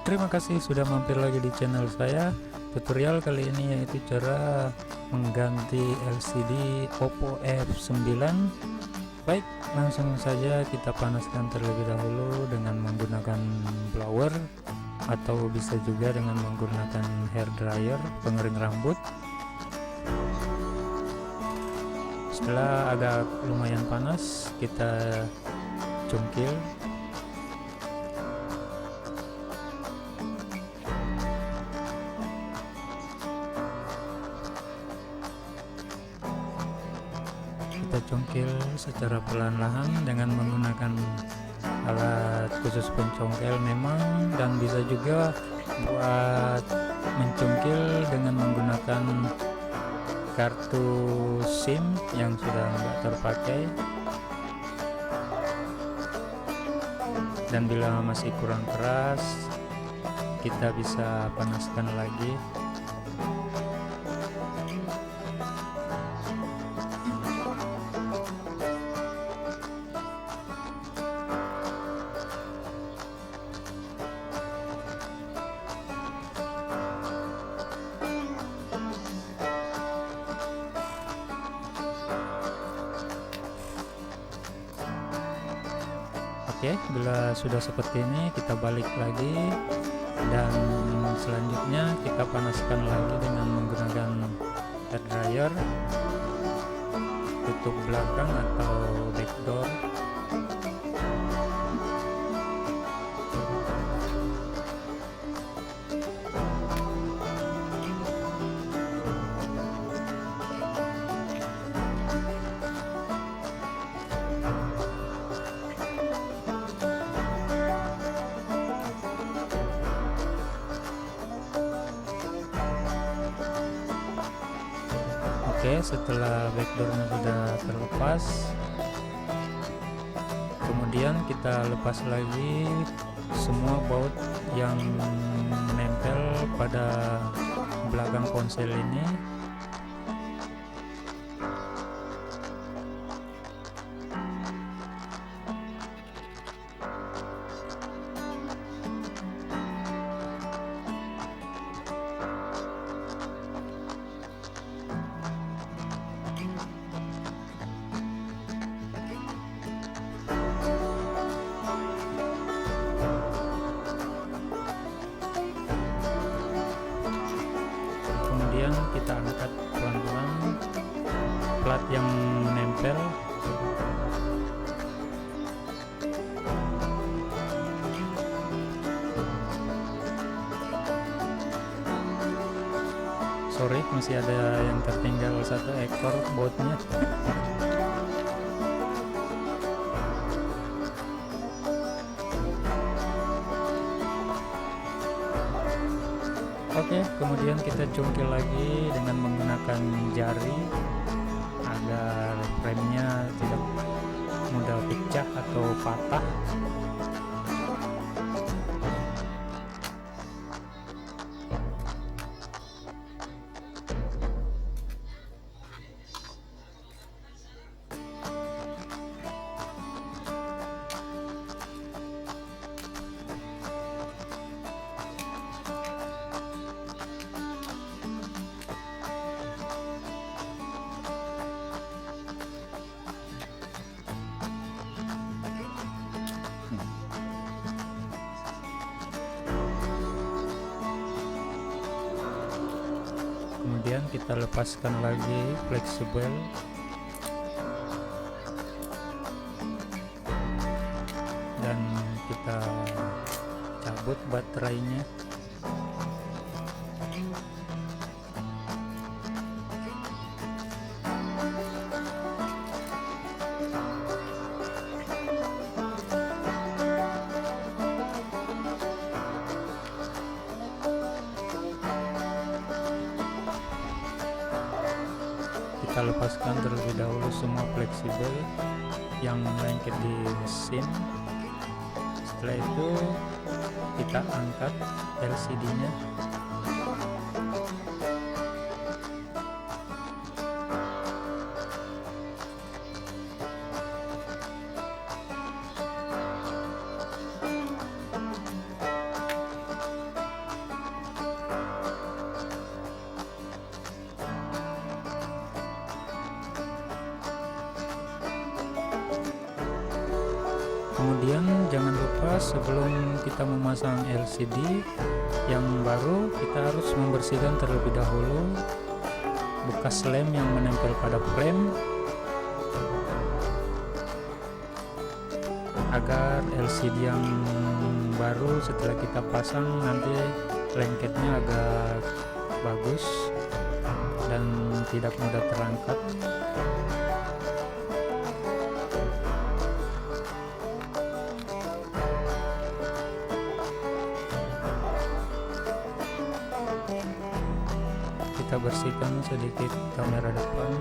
Terima kasih sudah mampir lagi di channel saya. Tutorial kali ini yaitu cara mengganti LCD Oppo F9. Baik, langsung saja kita panaskan terlebih dahulu dengan menggunakan blower, atau bisa juga dengan menggunakan hair dryer, pengering rambut. Setelah agak lumayan panas, kita cungkil. Kita congkel secara perlahan-lahan dengan menggunakan alat khusus pencongkel memang, dan bisa juga buat mencongkel dengan menggunakan kartu SIM yang sudah enggak terpakai. Dan bila masih kurang keras, kita bisa panaskan lagi. Oke, bila sudah seperti ini kita balik lagi, dan selanjutnya kita panaskan lagi dengan menggunakan hair dryer, tutup belakang atau backdoor. Oke, setelah backdoornya sudah terlepas, kemudian kita lepas lagi semua baut yang menempel pada belakang ponsel ini. Kemudian kita angkat pelan-pelan plat yang menempel. Sorry, masih ada yang tertinggal satu ekor bautnya. Oke, kemudian kita cungkil lagi dengan menggunakan jari agar remnya tidak mudah pecah atau patah. Kemudian kita lepaskan lagi fleksibel, dan kita cabut baterainya. Kita lepaskan terlebih dahulu semua fleksibel yang lengket di mesin. Setelah itu kita angkat LCD-nya. Kemudian jangan lupa sebelum kita memasang LCD yang baru, kita harus membersihkan terlebih dahulu bekas lem yang menempel pada frame agar LCD yang baru setelah kita pasang nanti lengketnya agak bagus dan tidak mudah terangkat. Kita bersihkan sedikit kamera depan.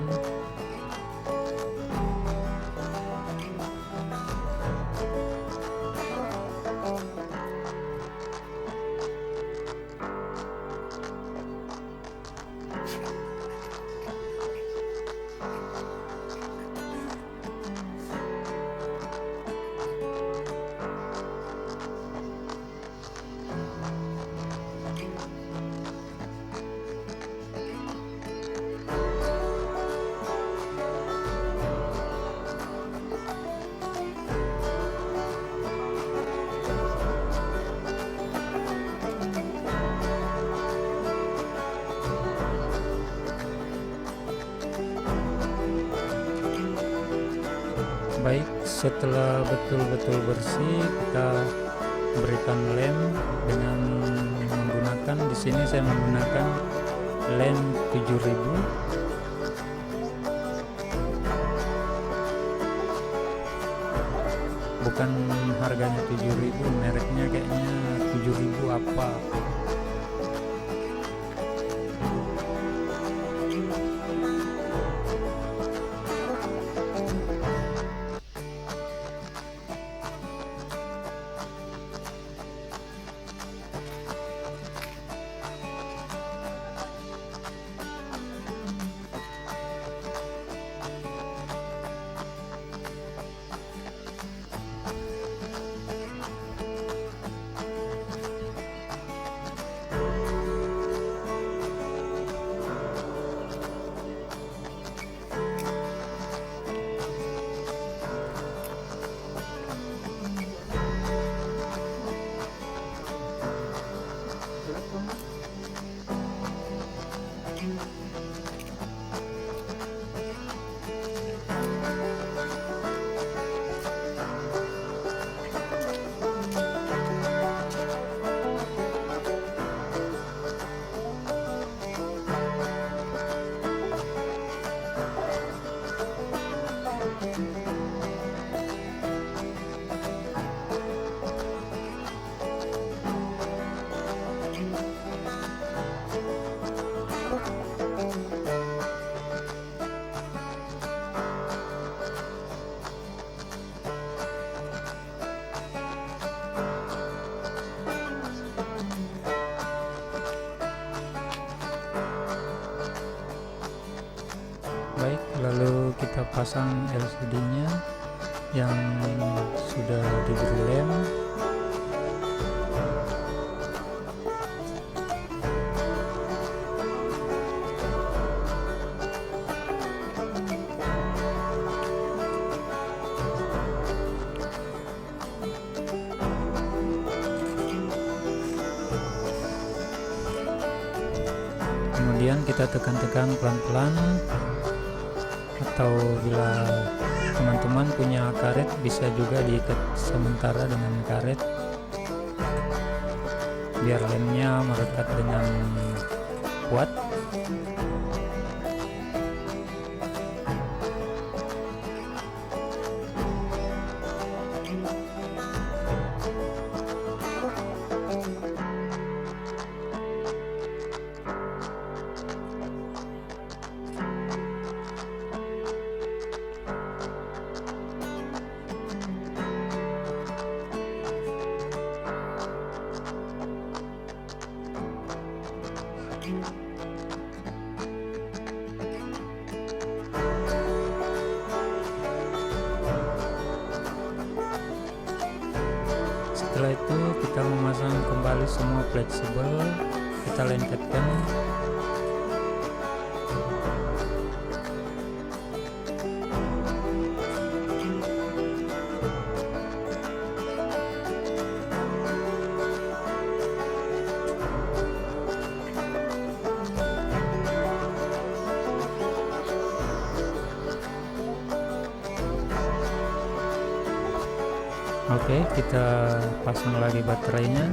Baik, setelah betul-betul bersih, kita berikan lem dengan menggunakan, di sini saya menggunakan lem 7000. Bukan harganya 7000, mereknya kayaknya 7000 apa. Baik, lalu kita pasang LCD-nya yang sudah diberi lem. Kemudian kita tekan-tekan pelan-pelan, atau bila teman-teman punya karet bisa juga diikat sementara dengan karet biar lemnya merekat dengan kuat. Setelah itu kita memasang kembali semua fleksibel, kita lengketkan. Oke, kita pasang lagi baterainya.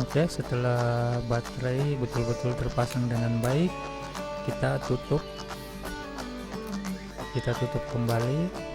Oke, setelah baterai betul-betul terpasang dengan baik, kita tutup kembali.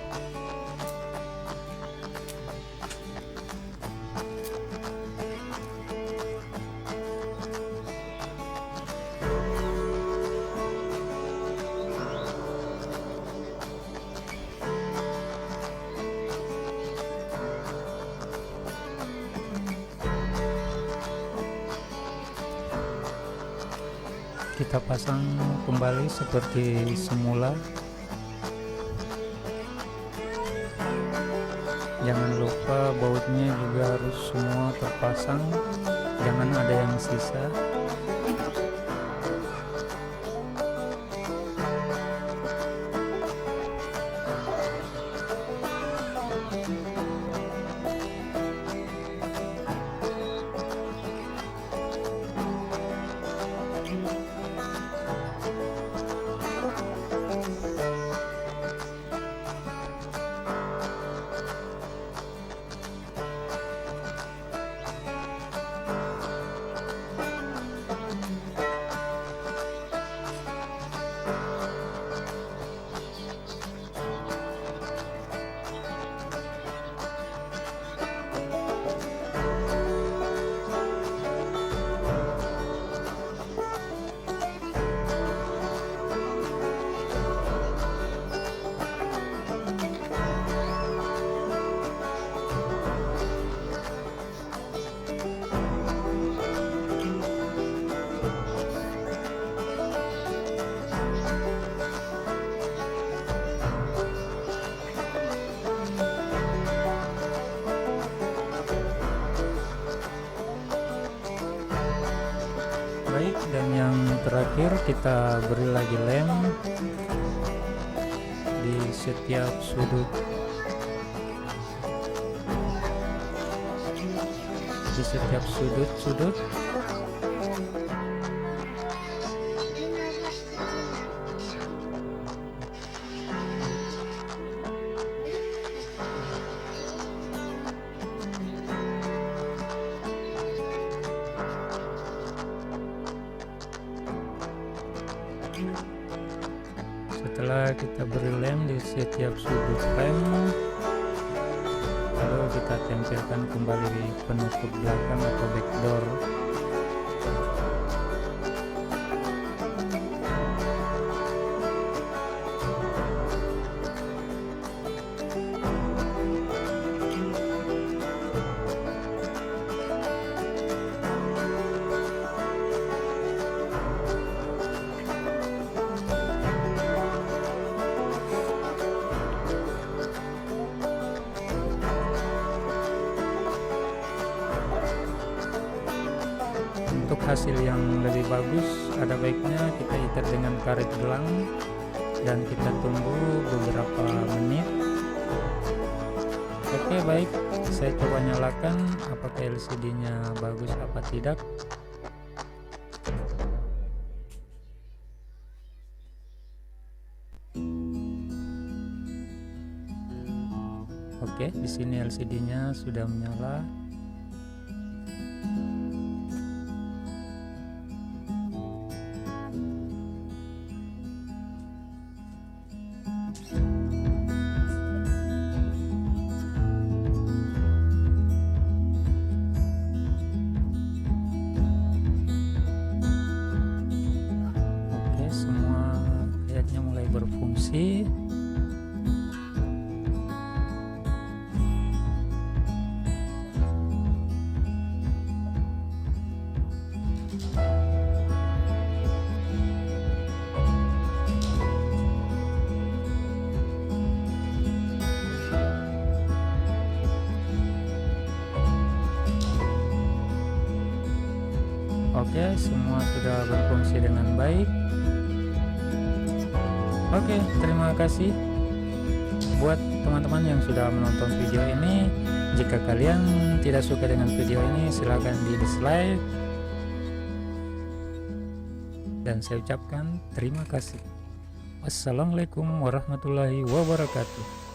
Kita pasang kembali seperti semula. Jangan lupa bautnya juga harus semua terpasang, jangan ada yang sisa. Baik, dan yang terakhir kita beri lagi lem di setiap sudut, sudut. Setelah kita beri lem di setiap sudut lem, lalu kita tempelkan kembali di penutup belakang atau backdoor. Untuk hasil yang lebih bagus, ada baiknya kita ikat dengan karet gelang dan kita tunggu beberapa menit. Oke, baik, saya coba nyalakan apakah LCD-nya bagus apa tidak. Oke, di sini LCD-nya sudah menyala. Berfungsi. Oke, semua sudah berfungsi dengan baik. Oke, terima kasih buat teman-teman yang sudah menonton video ini. Jika kalian tidak suka dengan video ini, silahkan di dislike, dan saya ucapkan terima kasih. Wassalamualaikum warahmatullahi wabarakatuh.